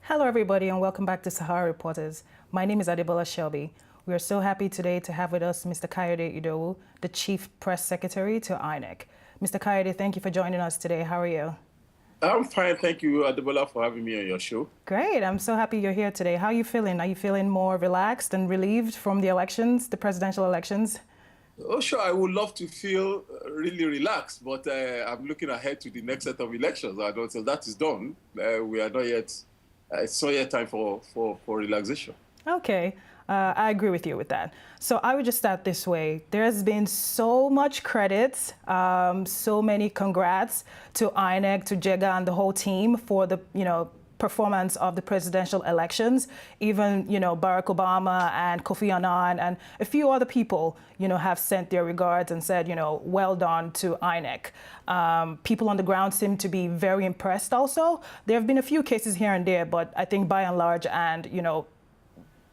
Hello, everybody, and welcome back to Sahara Reporters. My name is Adebola Shelby. We are so happy today to have with us Mr. Kayode Idowu, the Chief Press Secretary to INEC. Mr. Kayode, thank you for joining us today. How are you? I'm fine. Thank you, Adebola, for having me on your show. Great. I'm so happy you're here today. How are you feeling? Are you feeling more relaxed and relieved from the elections, the presidential elections? Oh, sure. I would love to feel really relaxed, but I'm looking ahead to the next set of elections. Until that is done, we are not yet. It's not yet time for relaxation. Okay. I agree with you with that. So I would just start this way. There's been so much credit, so many congrats to INEC, to Jega and the whole team for the, performance of the presidential elections. Even, Barack Obama and Kofi Annan and a few other people, have sent their regards and said, well done to INEC. People on the ground seem to be very impressed also. There have been a few cases here and there, but I think by and large, and,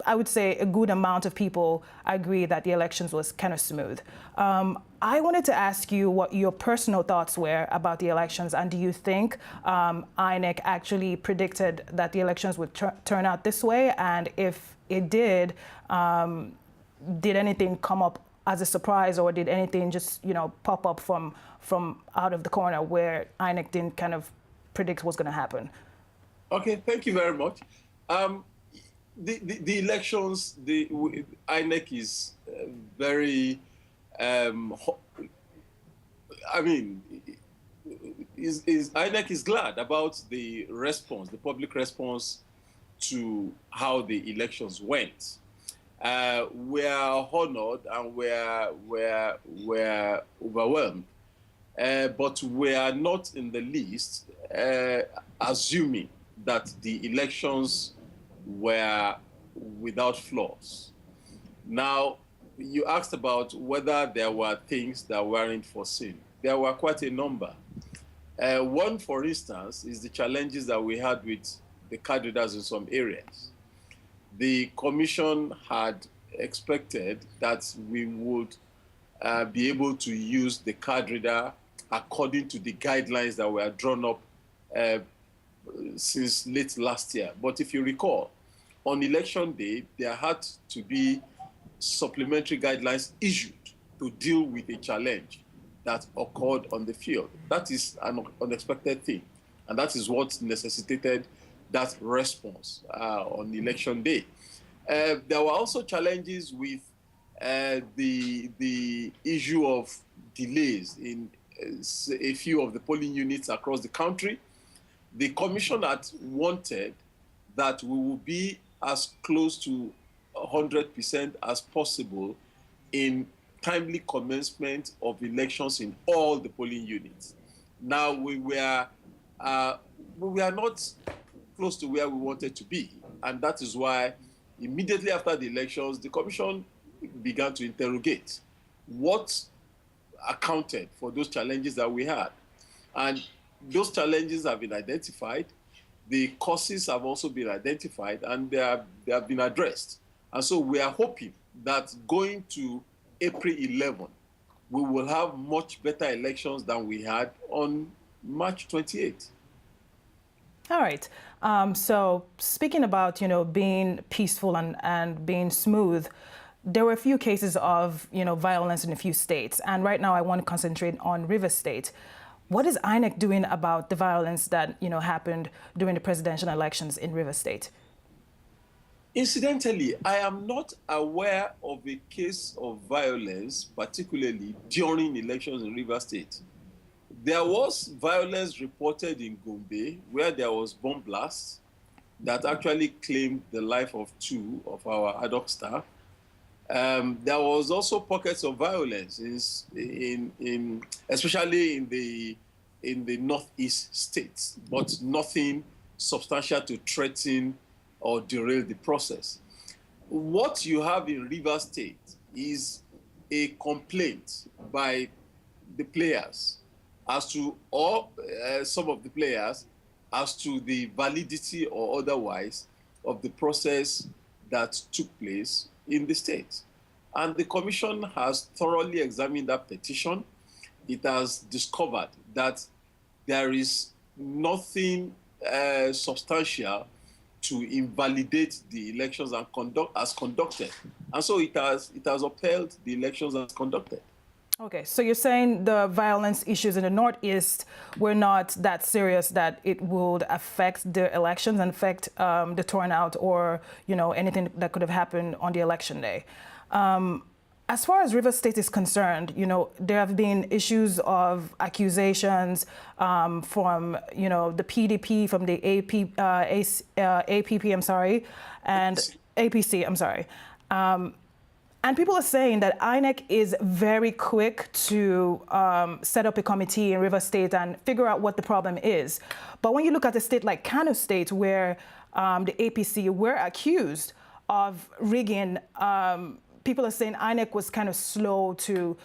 I would say a good amount of people agree that the elections was kind of smooth. I wanted to ask you what your personal thoughts were about the elections, and do you think INEC actually predicted that the elections would turn out this way? And if it did anything come up as a surprise, or did anything just pop up from out of the corner where INEC didn't kind of predict what's going to happen? Okay, thank you very much. The elections, INEC is very, INEC is glad about the response, the public response to how the elections went. We are honored and we're overwhelmed, but we are not in the least assuming that the elections were without flaws. Now, you asked about whether there were things that weren't foreseen. There were quite a number. One, for instance, is the challenges that we had with the card readers in some areas. The Commission had expected that we would be able to use the card reader according to the guidelines that were drawn up since late last year. But if you recall, on election day, there had to be supplementary guidelines issued to deal with a challenge that occurred on the field. That is an unexpected thing, and that is what necessitated that response on election day. There were also challenges with the issue of delays in a few of the polling units across the country. The Commission had wanted that we will be as close to 100% as possible in timely commencement of elections in all the polling units. Now, we were not close to where we wanted to be, and that is why immediately after the elections, the Commission began to interrogate what accounted for those challenges that we had. And those challenges have been identified. The causes have also been identified, and they have been addressed. And so we are hoping that going to April 11, we will have much better elections than we had on March 28. All right. So speaking about, being peaceful and being smooth, there were a few cases of, violence in a few states. And right now I want to concentrate on Rivers State. What is INEC doing about the violence that happened during the presidential elections in Rivers State? Incidentally, I am not aware of a case of violence, particularly during elections in Rivers State. There was violence reported in Gombe, where there was bomb blasts that actually claimed the life of 2 of our ad hoc staff. There was also pockets of violence especially in the northeast states, but nothing substantial to threaten or derail the process. What you have in Rivers State is a complaint by the players as to, or some of the players, as to the validity or otherwise of the process that took place in the state. And the commission has thoroughly examined that petition. It has discovered that there is nothing substantial to invalidate the elections as conducted. And so it has upheld the elections as conducted. Okay, so you're saying the violence issues in the Northeast were not that serious that it would affect the elections and affect the turnout or, anything that could have happened on the election day. As far as Rivers State is concerned, there have been issues of accusations from, the PDP, from the APP, I'm sorry, and APC, I'm sorry. And people are saying that INEC is very quick to set up a committee in Rivers State and figure out what the problem is. But when you look at a state like Kano State, where the APC were accused of rigging, people are saying INEC was kind of slow to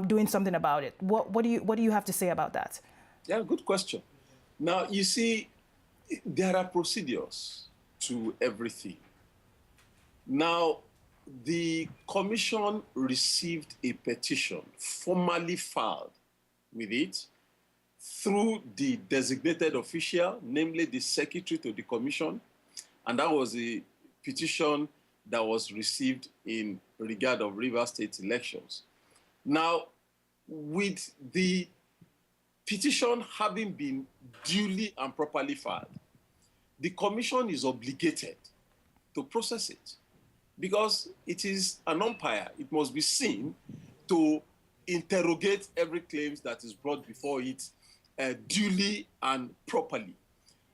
doing something about it. What do you have to say about that? Yeah, good question. Now, you see, there are procedures to everything. Now, the commission received a petition formally filed with it through the designated official, namely the secretary to the commission, and that was a petition that was received in regard of Rivers State elections. Now, with the petition having been duly and properly filed, the commission is obligated to process it, because it is an umpire. It must be seen to interrogate every claim that is brought before it duly and properly.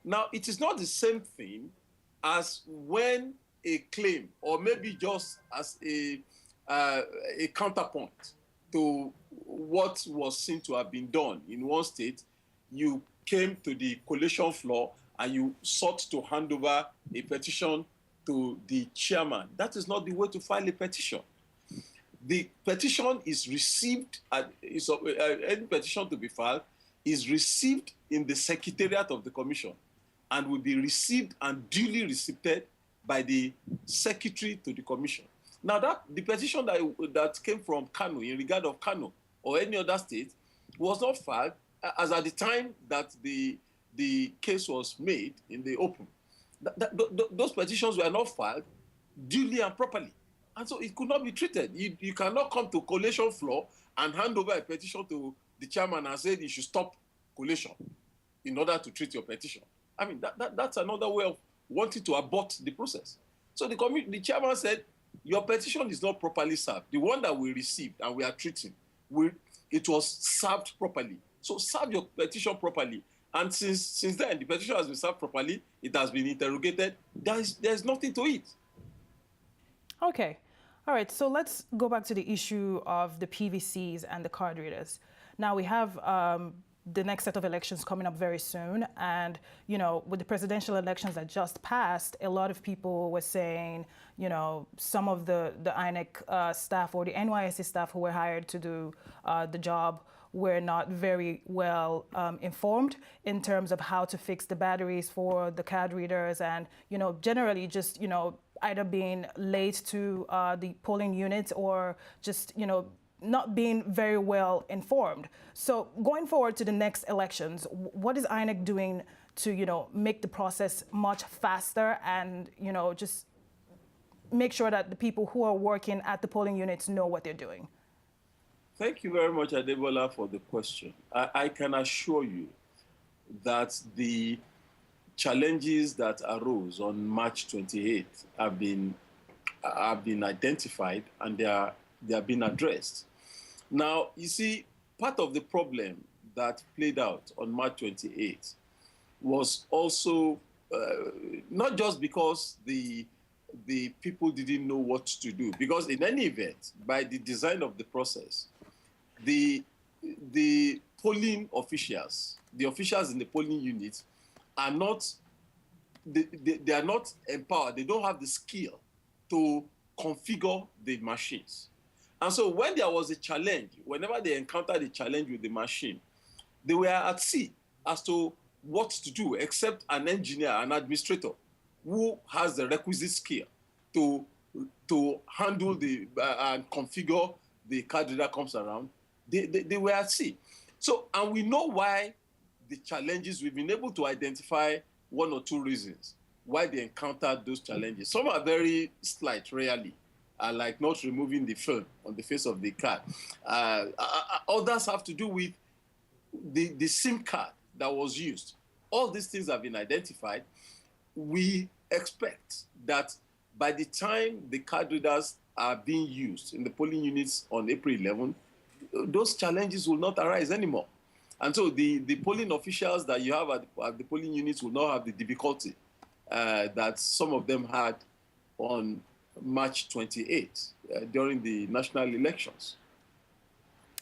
Now, it is not the same thing as when a claim, or maybe just as a counterpoint to what was seen to have been done in one state, you came to the collation floor and you sought to hand over a petition to the chairman. That is not the way to file a petition. The petition is received, any petition to be filed is received in the secretariat of the commission and will be received and duly received by the secretary to the commission. Now, the petition that came from Kano, in regard of Kano or any other state, was not filed as at the time that the case was made in the open. Those petitions were not filed duly and properly. And so it could not be treated. You cannot come to collation floor and hand over a petition to the chairman and say you should stop collation in order to treat your petition. I mean, that's another way of wanting to abort the process. So the chairman said, your petition is not properly served. The one that we received and we are treating, it was served properly. So serve your petition properly. And since then, the petition has been served properly, it has been interrogated, there's nothing to it. Okay. All right, so let's go back to the issue of the PVCs and the card readers. Now we have the next set of elections coming up very soon. And, with the presidential elections that just passed, a lot of people were saying, some of the INEC staff or the NYSC staff who were hired to do the job were not very well informed in terms of how to fix the batteries for the card readers and, generally just, either being late to the polling units or just, not being very well informed. So going forward to the next elections, what is INEC doing to, make the process much faster and, just make sure that the people who are working at the polling units know what they're doing? Thank you very much, Adebola, for the question. I can assure you that the challenges that arose on March 28th have been identified and they are being addressed. Now, you see, part of the problem that played out on March 28th was also not just because the people didn't know what to do, because in any event, by the design of the process, the polling officials, the officials in the polling units are not, they are not empowered. They don't have the skill to configure the machines. And so when there was a challenge, whenever they encountered a challenge with the machine, they were at sea as to what to do, except an engineer, an administrator, who has the requisite skill to handle the and configure the card reader comes around, they were at sea. So, and we know why the challenges, we've been able to identify one or two reasons why they encountered those challenges. Some are very slight, rarely, like not removing the film on the face of the card. Others have to do with the SIM card that was used. All these things have been identified. We expect that by the time the card readers are being used in the polling units on April 11, those challenges will not arise anymore. And so the polling officials that you have at the polling units will not have the difficulty that some of them had on March 28 during the national elections.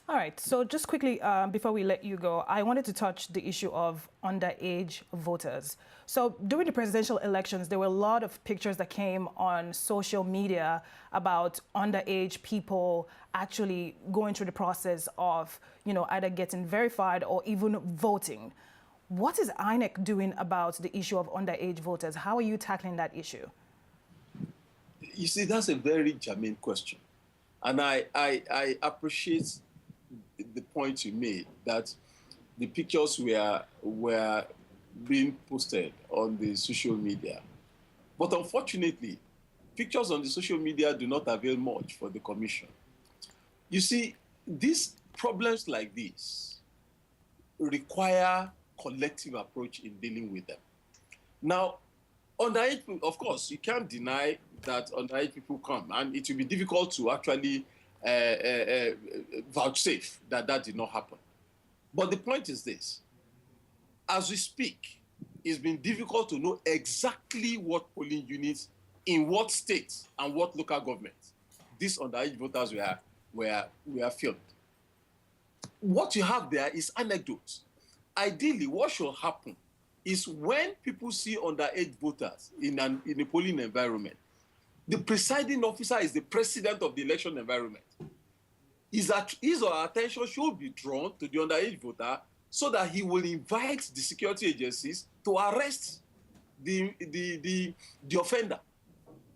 All right, so just quickly, before we let you go, I wanted to touch the issue of underage voters. So during the presidential elections, there were a lot of pictures that came on social media about underage people actually going through the process of, either getting verified or even voting. What is INEC doing about the issue of underage voters? How are you tackling that issue? You see, that's a very germane question. And I appreciate the point you made that the pictures were being posted on the social media. But unfortunately, pictures on the social media do not avail much for the commission. You see, these problems like this require collective approach in dealing with them. Now, underage people, of course, you can't deny that underage people come, and it will be difficult to actually vouchsafe that did not happen. But the point is this: as we speak, it's been difficult to know exactly what polling units in what states and what local governments these underage voters were filmed. What you have there is anecdotes. Ideally, what should happen is when people see underage voters in a polling environment, the presiding officer is the president of the election environment. His or her attention should be drawn to the underage voter so that he will invite the security agencies to arrest the offender.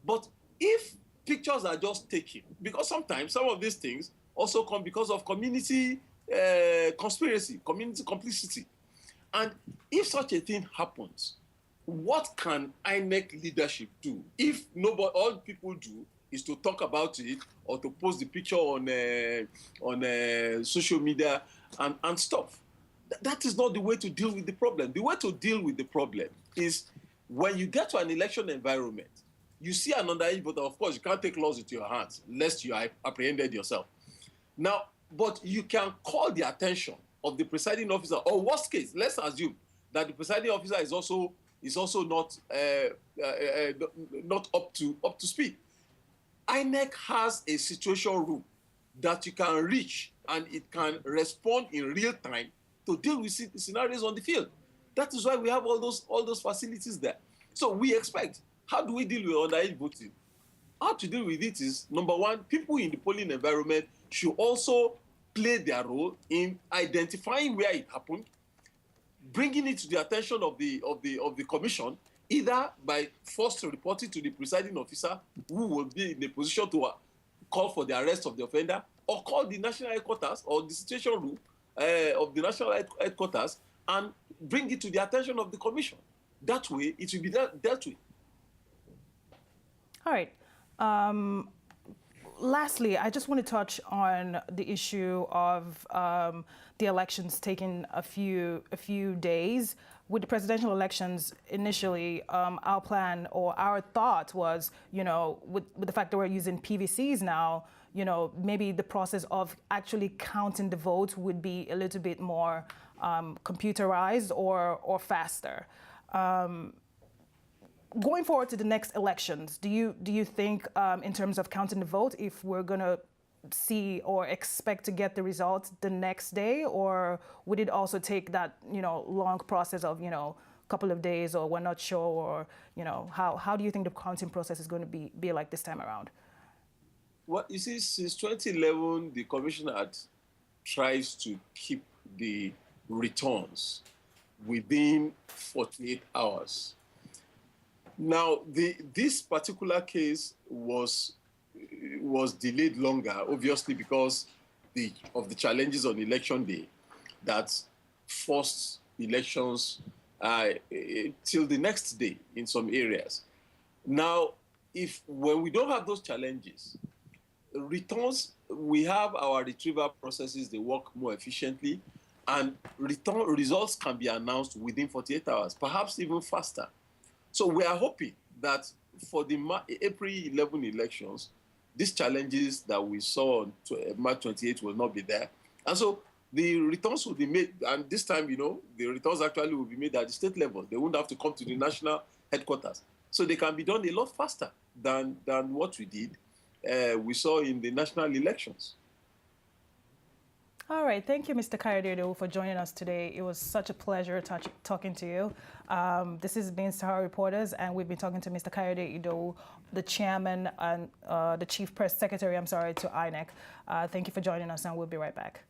But if pictures are just taken, because sometimes some of these things also come because of community conspiracy, community complicity. And if such a thing happens, what can INEC leadership do if all people do is to talk about it or to post the picture on social media and stuff? That is not the way to deal with the problem. The way to deal with the problem is when you get to an election environment, you see an underage voter. Of course, you can't take laws into your hands lest you are apprehended yourself. Now, but you can call the attention of the presiding officer, or worst case, let's assume that the presiding officer is also not up to speed. INEC has a situation room that you can reach, and it can respond in real time to deal with scenarios on the field. That is why we have all those facilities there. So we expect. How do we deal with underage voting? How to deal with it is, number one, people in the polling environment should also play their role in identifying where it happened, bringing it to the attention of the commission, either by first reporting to the presiding officer, who will be in a position to call for the arrest of the offender, or call the national headquarters or the situation room of the national headquarters and bring it to the attention of the commission. That way, it will be dealt with. All right. Lastly, I just want to touch on the issue of the elections taking a few days. With the presidential elections, initially, our plan or our thought was, with the fact that we're using PVCs now, maybe the process of actually counting the votes would be a little bit more computerized or faster. Going forward to the next elections, do you think, in terms of counting the vote, if we're going to see or expect to get the results the next day, or would it also take that long process of couple of days, or we're not sure, or how do you think the counting process is going to be like this time around? Well, you see, since 2011, the commissioner tries to keep the returns within 48 hours. Now, this particular case was delayed longer, obviously because of the challenges on election day that forced elections till the next day in some areas. Now, when we don't have those challenges, returns, we have our retrieval processes, they work more efficiently, and return results can be announced within 48 hours, perhaps even faster. So we are hoping that for the April 11 elections, these challenges that we saw on March 28 will not be there. And so the returns will be made, and this time, the returns actually will be made at the state level. They won't have to come to the national headquarters. So they can be done a lot faster than what we saw in the national elections. All right. Thank you, Mr. Kayode, for joining us today. It was such a pleasure talking to you. This has been Sahara Reporters, and we've been talking to Mr. Kayode Idowu, the chairman and the chief press secretary, to INEC. Thank you for joining us, and we'll be right back.